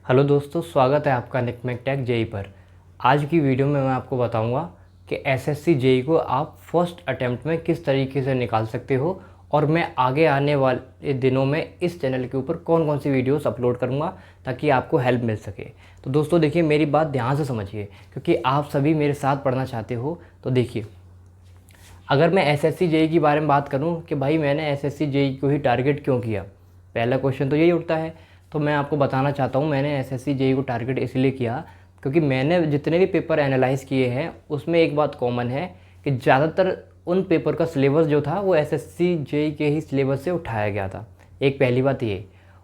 Hello दोस्तों, स्वागत है आपका निकमेक टेक जेई पर। आज की वीडियो में मैं आपको बताऊंगा कि एसएससी जेई को आप फर्स्ट अटेम्प्ट में किस तरीके से निकाल सकते हो और मैं आगे आने वाले दिनों में इस चैनल के ऊपर कौन कौन सी वीडियोस अपलोड करूंगा ताकि आपको हेल्प मिल सके। तो दोस्तों देखिए, मेरी बात ध्यान से समझिए क्योंकि आप सभी मेरे साथ पढ़ना चाहते हो। तो देखिए, अगर मैं एसएससी जेई के बारे में बात करूं कि भाई मैंने एसएससी जेई को ही टारगेट क्यों किया, पहला क्वेश्चन तो यही उठता है। तो मैं आपको बताना चाहता हूँ मैंने एसएससी जेई को टारगेट इसलिए किया क्योंकि मैंने जितने भी पेपर एनालाइज किए हैं उसमें एक बात कॉमन है कि ज़्यादातर उन पेपर का सिलेबस जो था वो एसएससी जेई के ही सिलेबस से उठाया गया था। एक पहली बात ये,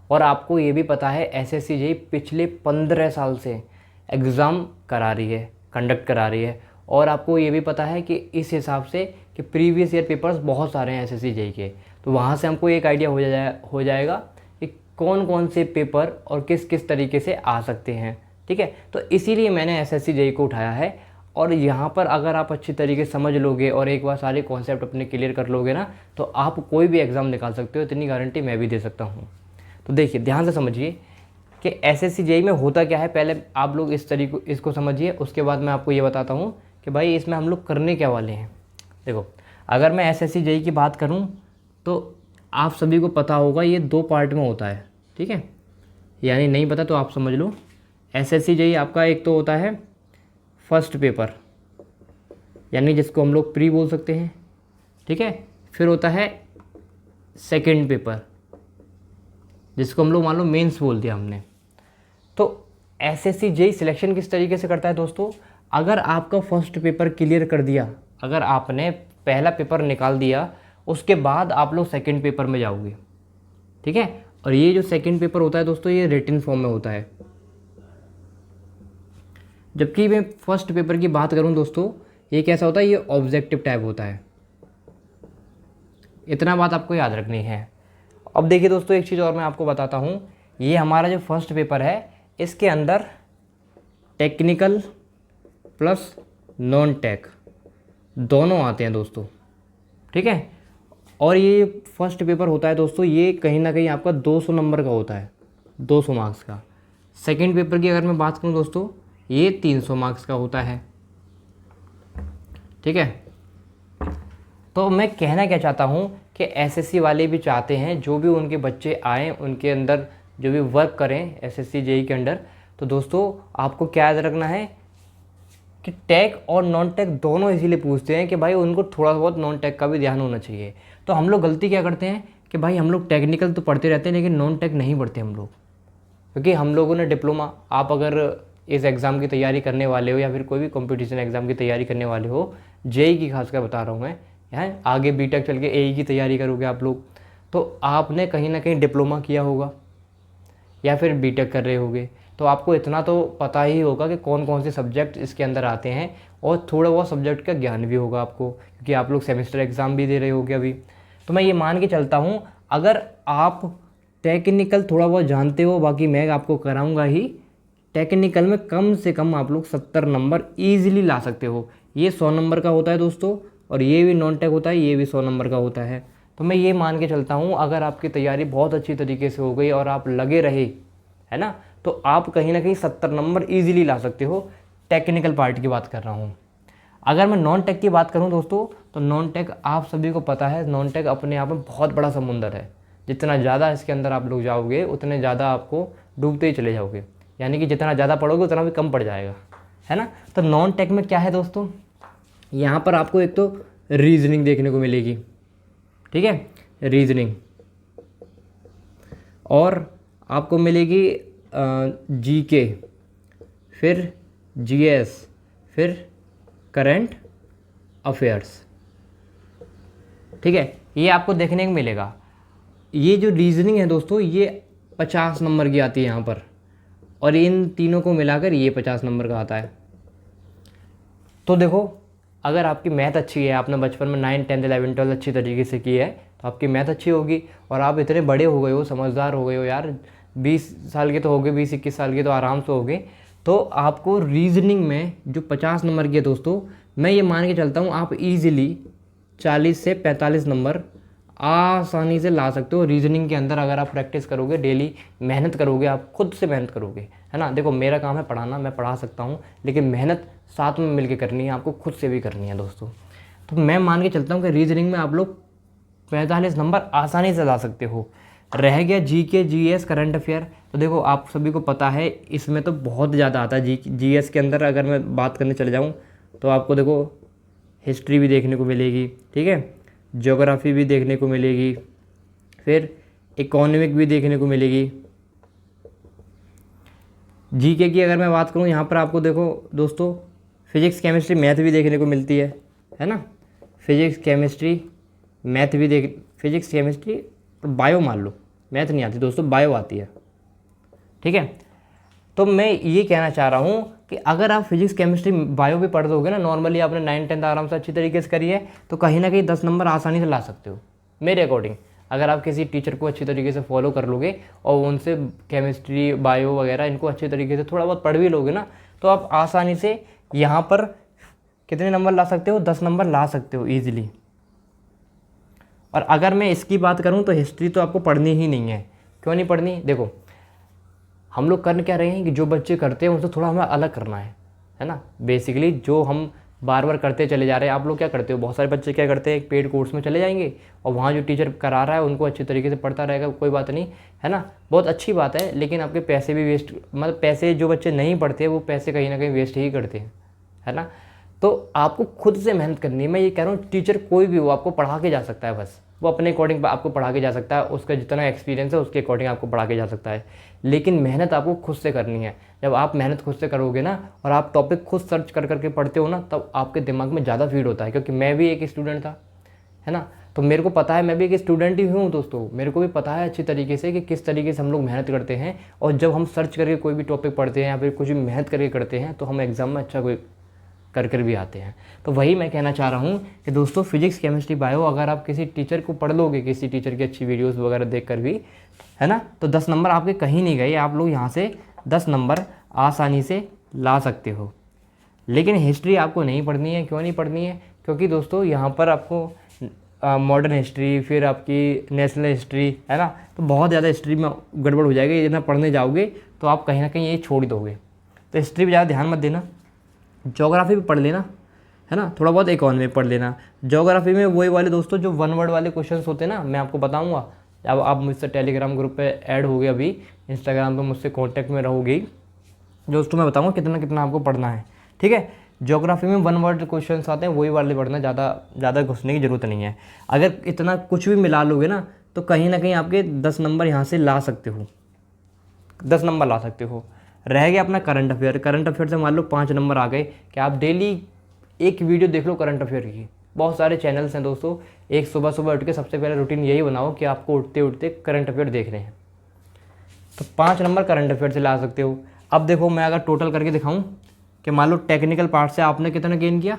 और आपको ये भी पता है एसएससी जेई पिछले 15 साल से एग्ज़ाम करा रही है, कंडक्ट करा रही है। और आपको ये भी पता है कि इस हिसाब से कि प्रीवियस ईयर पेपर्स बहुत सारे हैं एसएससी जेई के, तो वहाँ से हमको एक आइडिया हो जाएगा कि कौन कौन से पेपर और किस किस तरीके से आ सकते हैं। ठीक है, तो इसीलिए मैंने एसएससी जेई को उठाया है। और यहाँ पर अगर आप अच्छी तरीके से समझ लोगे और एक बार सारे कॉन्सेप्ट अपने क्लियर कर लोगे ना, तो आप कोई भी एग्ज़ाम निकाल सकते हो, इतनी गारंटी मैं भी दे सकता हूँ। तो देखिए, ध्यान से समझिए कि एसएससी जेई में होता क्या है। पहले आप लोग इसको समझिए, उसके बाद मैं आपको ये बताता हूँ कि भाई इसमें हम लोग करने क्या वाले हैं। देखो, अगर मैं एसएससी जेई की बात करूं तो आप सभी को पता होगा ये 2 पार्ट में होता है। ठीक है, यानी नहीं पता तो आप समझ लो। एसएससी जेई आपका एक तो होता है फर्स्ट पेपर, यानी जिसको हम लोग प्री बोल सकते हैं। ठीक है, फिर होता है सेकंड पेपर, जिसको हम लोग मान लो मेंस बोल दिया हमने। तो एसएससी जेई सिलेक्शन किस तरीके से करता है दोस्तों, अगर आपका फर्स्ट पेपर क्लियर कर दिया, अगर आपने पहला पेपर निकाल दिया, उसके बाद आप लोग सेकंड पेपर में जाओगे। ठीक है, और ये जो सेकंड पेपर होता है दोस्तों, ये रिटन फॉर्म में होता है। जबकि मैं फर्स्ट पेपर की बात करूं दोस्तों, ये कैसा होता है, ये ऑब्जेक्टिव टाइप होता है। इतना बात आपको याद रखनी है। अब देखिए दोस्तों, एक चीज़ और मैं आपको बताता हूँ। ये हमारा जो फर्स्ट पेपर है, इसके अंदर टेक्निकल प्लस नॉन टेक दोनों आते हैं दोस्तों। ठीक है, और ये फर्स्ट पेपर होता है दोस्तों, ये कहीं ना कहीं आपका 200 नंबर का होता है, 200 मार्क्स का। सेकंड पेपर की अगर मैं बात करूं दोस्तों, ये 300 मार्क्स का होता है। ठीक है, तो मैं कहना क्या चाहता हूं कि एसएससी वाले भी चाहते हैं जो भी उनके बच्चे आएँ, उनके अंदर जो भी वर्क करें एसएससी जेई के अंडर। तो दोस्तों आपको क्या याद रखना है कि टेक और नॉन टेक दोनों इसीलिए पूछते हैं कि भाई उनको थोड़ा बहुत नॉन टेक का भी ध्यान होना चाहिए। तो हम लोग गलती क्या करते हैं कि भाई हम लोग टेक्निकल तो पढ़ते रहते हैं लेकिन नॉन टेक नहीं पढ़ते हम लोग, क्योंकि हम लोगों ने डिप्लोमा, आप अगर इस एग्ज़ाम की तैयारी करने वाले हो या फिर कोई भी कंपटीशन एग्ज़ाम की तैयारी करने वाले हो, जेई की खासकर बता रहा हूँ मैं, है आगे बीटेक चल के एई की तैयारी करोगे आप लोग, तो आपने कहीं ना कहीं डिप्लोमा किया होगा या फिर बीटेक कर रहे होगे। तो आपको इतना तो पता ही होगा कि कौन कौन से सब्जेक्ट इसके अंदर आते हैं, और थोड़ा बहुत सब्जेक्ट का ज्ञान भी होगा आपको, क्योंकि आप लोग सेमेस्टर एग्ज़ाम भी दे रहे होगे अभी। तो मैं ये मान के चलता हूँ, अगर आप टेक्निकल थोड़ा बहुत जानते हो, बाकी मैं आपको कराऊंगा ही, टेक्निकल में कम से कम आप लोग 70 नंबर ईजिली ला सकते हो। ये 100 नंबर का होता है दोस्तों, और ये भी नॉन टेक होता है, ये भी 100 नंबर का होता है। तो मैं ये मान के चलता हूँ, अगर आपकी तैयारी बहुत अच्छी तरीके से हो गई और आप लगे रहे, है ना, तो आप कहीं ना कहीं 70 नंबर ईजिली ला सकते हो। टेक्निकल पार्ट की बात कर रहा हूँ। अगर मैं नॉन टेक की बात करूँ दोस्तों, तो नॉन टेक आप सभी को पता है, नॉन टेक अपने आप में बहुत बड़ा समुंदर है। जितना ज़्यादा इसके अंदर आप लोग जाओगे उतने ज़्यादा आपको डूबते ही चले जाओगे, यानी कि जितना ज़्यादा पढ़ोगे उतना भी कम पड़ जाएगा, है ना। तो नॉन टेक में क्या है दोस्तों, यहाँ पर आपको एक तो रीजनिंग देखने को मिलेगी। ठीक है, रीजनिंग, और आपको मिलेगी जीके, फिर जीएस, फिर करंट अफेयर्स। ठीक है, ये आपको देखने को मिलेगा। ये जो रीजनिंग है दोस्तों, ये 50 नंबर की आती है यहाँ पर, और इन तीनों को मिलाकर ये 50 नंबर का आता है। तो देखो, अगर आपकी मैथ अच्छी है, आपने बचपन में 9, 10, 11, 12 अच्छी तरीके से की है, तो आपकी मैथ अच्छी होगी, और आप इतने बड़े हो गए हो, समझदार हो गए हो यार, 20 साल के तो हो गए, 20-21 साल के तो आराम से हो गए। तो आपको रीजनिंग में जो 50 नंबर की है दोस्तों, मैं ये मान के चलता हूँ आप इजीली 40 से 45 नंबर आसानी से ला सकते हो। रीजनिंग के अंदर अगर आप प्रैक्टिस करोगे, डेली मेहनत करोगे, आप खुद से मेहनत करोगे, है ना। देखो मेरा काम है पढ़ाना, मैं पढ़ा सकता हूँ, लेकिन मेहनत साथ में मिलके करनी है, आपको खुद से भी करनी है दोस्तों। तो मैं मान के चलता हूँ कि रीजनिंग में आप लोग 45 नंबर आसानी से ला सकते हो। रह गया जीके, जीएस, करंट अफेयर, तो देखो आप सभी को पता है इसमें तो बहुत ज़्यादा आता है। जीएस के अंदर अगर मैं बात करने चले जाऊँ तो आपको देखो हिस्ट्री भी देखने को मिलेगी, ठीक है, ज्योग्राफी भी देखने को मिलेगी, फिर इकोनॉमिक भी देखने को मिलेगी। जीके की अगर मैं बात करूँ यहाँ पर आपको देखो दोस्तों फिजिक्स, केमिस्ट्री, मैथ भी देखने को मिलती है ना। फिजिक्स, केमिस्ट्री, मैथ भी फिजिक्स, केमिस्ट्री और बायो मान लो, मैथ नहीं आती दोस्तों, बायो आती है, ठीक है। तो मैं ये कहना चाह रहा हूँ कि अगर आप फिजिक्स, केमिस्ट्री, बायो भी पढ़ दोगे ना, नॉर्मली आपने 9, 10 आराम से अच्छी तरीके से करी है, तो कहीं ना कहीं 10 नंबर आसानी से ला सकते हो मेरे अकॉर्डिंग। अगर आप किसी टीचर को अच्छी तरीके से फॉलो कर लोगे और उनसे केमिस्ट्री, बायो वगैरह इनको अच्छे तरीके से थोड़ा बहुत पढ़ भी लोगे ना, तो आप आसानी से यहाँ पर कितने नंबर ला सकते हो, 10 नंबर ला सकते हो ईजिली। और अगर मैं इसकी बात करूँ तो हिस्ट्री तो आपको पढ़नी ही नहीं है। क्यों नहीं पढ़नी? देखो हम लोग कर क्या रहे हैं कि जो बच्चे करते हैं उनसे थोड़ा हमें अलग करना है ना। बेसिकली जो हम बार बार करते चले जा रहे हैं, आप लोग क्या करते हो, बहुत सारे बच्चे क्या करते हैं, एक पेड कोर्स में चले जाएंगे और वहाँ जो टीचर करा रहा है उनको अच्छी तरीके से पढ़ता रहेगा, कोई बात नहीं, है ना, बहुत अच्छी बात है, लेकिन आपके पैसे भी वेस्ट, मतलब पैसे जो बच्चे नहीं पढ़ते वो पैसे कहीं ना कहीं वेस्ट ही करते हैं, है ना। तो आपको खुद से मेहनत करनी है। मैं ये कह रहा हूँ टीचर कोई भी हो आपको पढ़ा के जा सकता है, बस वो अपने अकॉर्डिंग आपको पढ़ा के जा सकता है, उसका जितना एक्सपीरियंस है उसके अकॉर्डिंग आपको पढ़ा के जा सकता है, लेकिन मेहनत आपको खुद से करनी है। जब आप मेहनत खुद से करोगे ना और आप टॉपिक खुद सर्च कर करके पढ़ते हो ना, तब आपके दिमाग में ज़्यादा फीड होता है। क्योंकि मैं भी एक स्टूडेंट था, है ना, तो मेरे को पता है, मैं भी एक स्टूडेंट ही हूँ दोस्तों, मेरे को भी पता है अच्छी तरीके से कि किस तरीके से हम लोग मेहनत करते हैं। और जब हम सर्च करके कोई भी टॉपिक पढ़ते हैं या फिर कुछ भी मेहनत करके करते हैं तो हम एग्ज़ाम में अच्छा कोई कर भी आते हैं। तो वही मैं कहना चाह रहा हूँ कि दोस्तों फिजिक्स, केमिस्ट्री, बायो अगर आप किसी टीचर को पढ़ लोगे, किसी टीचर की अच्छी वीडियोस वगैरह देख कर भी, है ना, तो 10 नंबर आपके कहीं नहीं गए। आप लोग यहाँ से 10 नंबर आसानी से ला सकते हो। लेकिन हिस्ट्री आपको नहीं पढ़नी है। क्यों नहीं पढ़नी है? क्योंकि दोस्तों यहाँ पर आपको मॉडर्न हिस्ट्री, फिर आपकी नेशनल हिस्ट्री, है ना, तो बहुत ज़्यादा हिस्ट्री में गड़बड़ हो जाएगी। इतना पढ़ने जाओगे तो आप कहीं ना कहीं ये छोड़ दोगे। तो हिस्ट्री पर ज़्यादा ध्यान मत देना, ज्योग्राफी भी पढ़ लेना, है ना, थोड़ा बहुत इकोनॉमी पढ़ लेना। ज्योग्राफी में वही वाले दोस्तों जो 1 वर्ड वाले क्वेश्चंस होते हैं ना, मैं आपको बताऊंगा। अब आप मुझसे टेलीग्राम ग्रुप पे ऐड हो गए, अभी इंस्टाग्राम पे मुझसे कांटेक्ट में रहोगे दोस्तों, मैं बताऊंगा कितना कितना आपको पढ़ना है, ठीक है। ज्योग्राफी में 1 वर्ड क्वेश्चन आते हैं, वही वाले पढ़ना, ज़्यादा घुसने की ज़रूरत नहीं है। अगर इतना कुछ भी मिला लोगे ना तो कहीं ना कहीं आपके 10 नंबर यहाँ से ला सकते हो, 10 नंबर ला सकते हो। रह गया अपना करंट अफेयर। करंट अफेयर से मान लो 5 नंबर आ गए कि आप डेली एक वीडियो देख लो करंट अफेयर की। बहुत सारे चैनल्स हैं दोस्तों, एक सुबह सुबह उठ के सबसे पहले रूटीन यही बनाओ कि आपको उठते उठते करंट अफेयर देख रहे हैं, तो 5 नंबर करंट अफेयर से ला सकते हो। अब देखो मैं अगर टोटल करके दिखाऊं कि मान लो टेक्निकल पार्ट से आपने कितना गेन किया,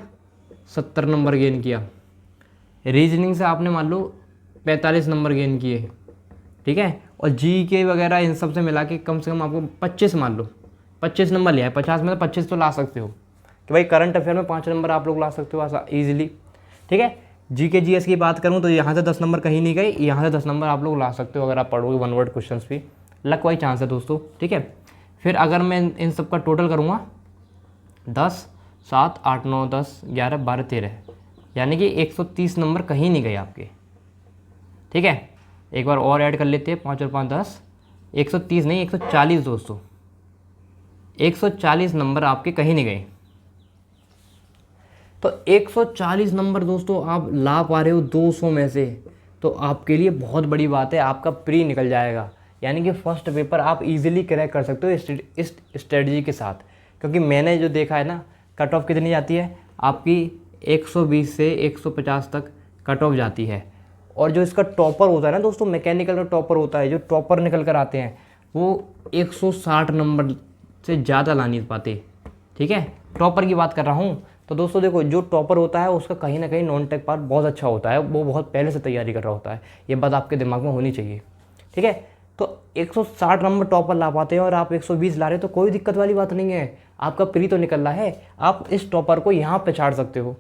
70 नंबर गेन किया। रीजनिंग से आपने मान लो 45 नंबर गेन किए, ठीक है। और जीके वगैरह इन सब से मिला के कम से कम आपको 25, मान लो 25 नंबर लिया है। 50 में तो 25 तो ला सकते हो कि भाई करंट अफेयर में 5 नंबर आप लोग ला सकते हो ईजिली, ठीक है। जीके जीएस की बात करूँ तो यहाँ से 10 नंबर कहीं नहीं गए, यहाँ से 10 नंबर आप लोग ला सकते हो अगर आप पढ़ोगे 1 वर्ड क्वेश्चन भी। लक वाई चांस है दोस्तों, ठीक है। फिर अगर मैं इन सब का टोटल करूँगा 10, 7, 8, 9, 10, 11, 12, 13, यानी कि 130 नंबर कहीं नहीं गए आपके, ठीक है। एक बार और ऐड कर लेते हैं, 5 और 5 10, 130 नहीं 140 दोस्तों, 140 नंबर आपके कहीं नहीं गए। तो 140 नंबर दोस्तों आप ला पा रहे हो 200 में से, तो आपके लिए बहुत बड़ी बात है। आपका प्री निकल जाएगा, यानी कि फर्स्ट पेपर आप इजीली क्रैक कर सकते हो इस स्ट्रेटजी के साथ। क्योंकि मैंने जो देखा है ना, कट ऑफ कितनी जाती है आपकी, 120 से 150 तक कट ऑफ जाती है। और जो इसका टॉपर होता है ना दोस्तों, मैकेनिकल का टॉपर होता है, जो टॉपर निकल कर आते हैं वो 160 नंबर से ज़्यादा ला नहीं पाते, ठीक है। टॉपर की बात कर रहा हूँ। तो दोस्तों देखो, जो टॉपर होता है उसका कहीं ना कहीं नॉन टेक पार्ट बहुत अच्छा होता है, वो बहुत पहले से तैयारी कर रहा होता है, ये बात आपके दिमाग में होनी चाहिए, ठीक है। तो 160 नंबर टॉपर ला पाते हैं और आप 120 ला रहे हो, तो कोई दिक्कत वाली बात नहीं है, आपका प्री तो निकल रहा है। आप इस टॉपर को यहाँ पे छाड़ सकते हो,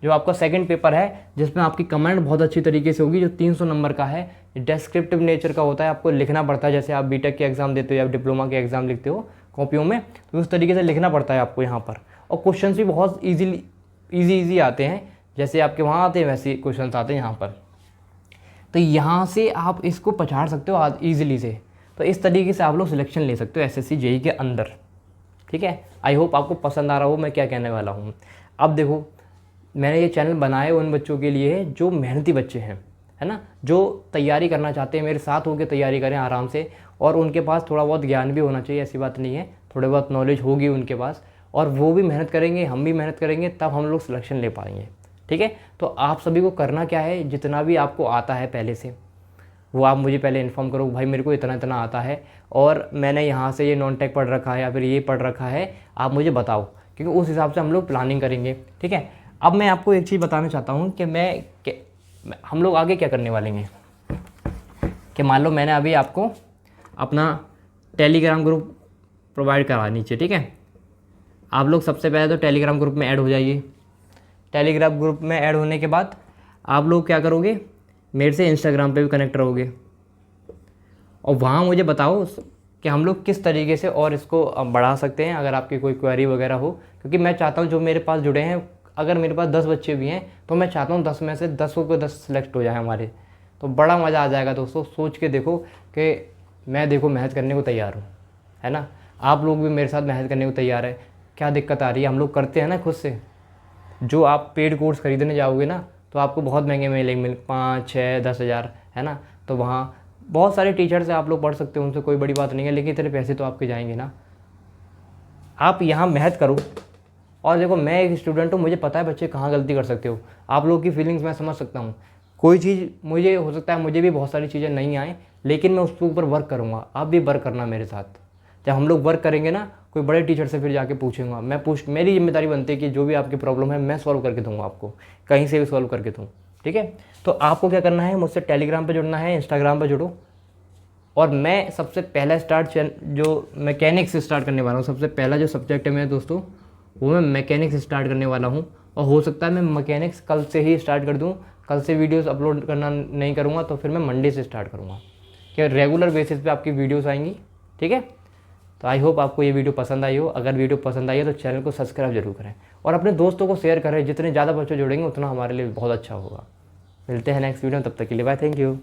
जो आपका सेकंड पेपर है जिसमें आपकी कमेंट बहुत अच्छी तरीके से होगी, जो 300 नंबर का है, डेस्क्रिप्टिव नेचर का होता है, आपको लिखना पड़ता है जैसे आप बीटेक के एग्ज़ाम देते हो या डिप्लोमा के एग्ज़ाम लिखते हो कॉपियों में, तो उस तरीके से लिखना पड़ता है आपको यहाँ पर। और क्वेश्चन भी बहुत ईजी आते हैं, जैसे आपके वहाँ आते हैं वैसे क्वेश्चन आते हैं यहाँ पर। तो यहाँ से आप इसको पछाड़ सकते हो ईजिली से। तो इस तरीके से आप लोग सिलेक्शन ले सकते हो एसएससी जेईई के अंदर। ठीक है, आई होप आपको पसंद आ रहा हो मैं क्या कहने वाला हूँ। अब देखो, मैंने ये चैनल बनाए उन बच्चों के लिए जो मेहनती बच्चे हैं, है ना, जो तैयारी करना चाहते हैं, मेरे साथ होकर तैयारी करें आराम से, और उनके पास थोड़ा बहुत ज्ञान भी होना चाहिए, ऐसी बात नहीं है, थोड़े बहुत नॉलेज होगी उनके पास, और वो भी मेहनत करेंगे, हम भी मेहनत करेंगे, तब हम लोग सिलेक्शन ले पाएंगे। ठीक है, तो आप सभी को करना क्या है, जितना भी आपको आता है पहले से वो आप मुझे पहले इन्फॉर्म करो, भाई मेरे को इतना इतना आता है और मैंने यहाँ से ये नॉन टेक पढ़ रखा है या फिर ये पढ़ रखा है, आप मुझे बताओ, क्योंकि उस हिसाब से हम लोग प्लानिंग करेंगे। ठीक है, अब मैं आपको एक चीज़ बताना चाहता हूँ कि हम लोग आगे क्या करने वाले हैं। कि मान लो मैंने अभी आपको अपना टेलीग्राम ग्रुप प्रोवाइड करा नीचे, ठीक है, आप लोग सबसे पहले तो टेलीग्राम ग्रुप में ऐड हो जाइए। टेलीग्राम ग्रुप में ऐड होने के बाद आप लोग क्या करोगे, मेरे से इंस्टाग्राम पे भी कनेक्ट रहोगे, और वहाँ मुझे बताओ कि हम लोग किस तरीके से और इसको बढ़ा सकते हैं, अगर आपकी कोई क्वेरी वगैरह हो। क्योंकि मैं चाहता हूँ जो मेरे पास जुड़े हैं, अगर मेरे पास 10 बच्चे भी हैं तो मैं चाहता हूँ 10 में से 10 को 10 सिलेक्ट हो जाए हमारे, तो बड़ा मज़ा आ जाएगा दोस्तों। सोच के देखो कि मैं देखो मेहनत करने को तैयार हूँ, है ना, आप लोग भी मेरे साथ मेहनत करने को तैयार है। क्या दिक्कत आ रही है, हम लोग करते हैं ना खुद से। जो आप पेड कोर्स खरीदने जाओगे ना तो आपको बहुत महंगे मिलेंगे, 5, 6, 10 हज़ार, है ना, तो वहाँ बहुत सारे टीचर से आप लोग पढ़ सकते हो, उनसे कोई बड़ी बात नहीं है, लेकिन इतने पैसे तो आपके जाएंगे ना। आप यहाँ मेहनत करो, और देखो मैं एक स्टूडेंट हूँ, मुझे पता है बच्चे कहाँ गलती कर सकते हो, आप लोग की फीलिंग्स मैं समझ सकता हूँ। कोई चीज़ मुझे हो सकता है मुझे भी बहुत सारी चीज़ें नहीं आए, लेकिन मैं उसके ऊपर वर्क करूँगा, आप भी वर्क करना मेरे साथ। जब हम लोग वर्क करेंगे ना, कोई बड़े टीचर से फिर जाके पूछूंगा, मेरी जिम्मेदारी बनती है कि जो भी आपकी प्रॉब्लम है मैं सॉल्व करके दूंगा, आपको कहीं से भी सॉल्व करके दूँ। ठीक है, तो आपको क्या करना है, मुझसे टेलीग्राम पे जुड़ना है, इंस्टाग्राम पे जुड़ो, और मैं सबसे पहला जो मैकेनिक्स से स्टार्ट करने वाला हूँ, सबसे पहला जो सब्जेक्ट है मेरे दोस्तों वो मैं मैकेनिक्स स्टार्ट करने वाला हूँ। और हो सकता है मैं मैकेनिक्स कल से ही स्टार्ट कर दूँ, कल से वीडियोस अपलोड करना नहीं करूँगा, तो फिर मैं मंडे से स्टार्ट करूँगा, कि रेगुलर बेसिस पे आपकी वीडियोस आएंगी। ठीक है, तो आई होप आपको ये वीडियो पसंद आई हो। अगर वीडियो पसंद आई है तो चैनल को सब्सक्राइब जरूर करें, और अपने दोस्तों को शेयर करें, जितने ज़्यादा बच्चे जुड़ेंगे उतना हमारे लिए बहुत अच्छा होगा। मिलते हैं नेक्स्ट वीडियो में, तब तक के लिए बाय, थैंक यू।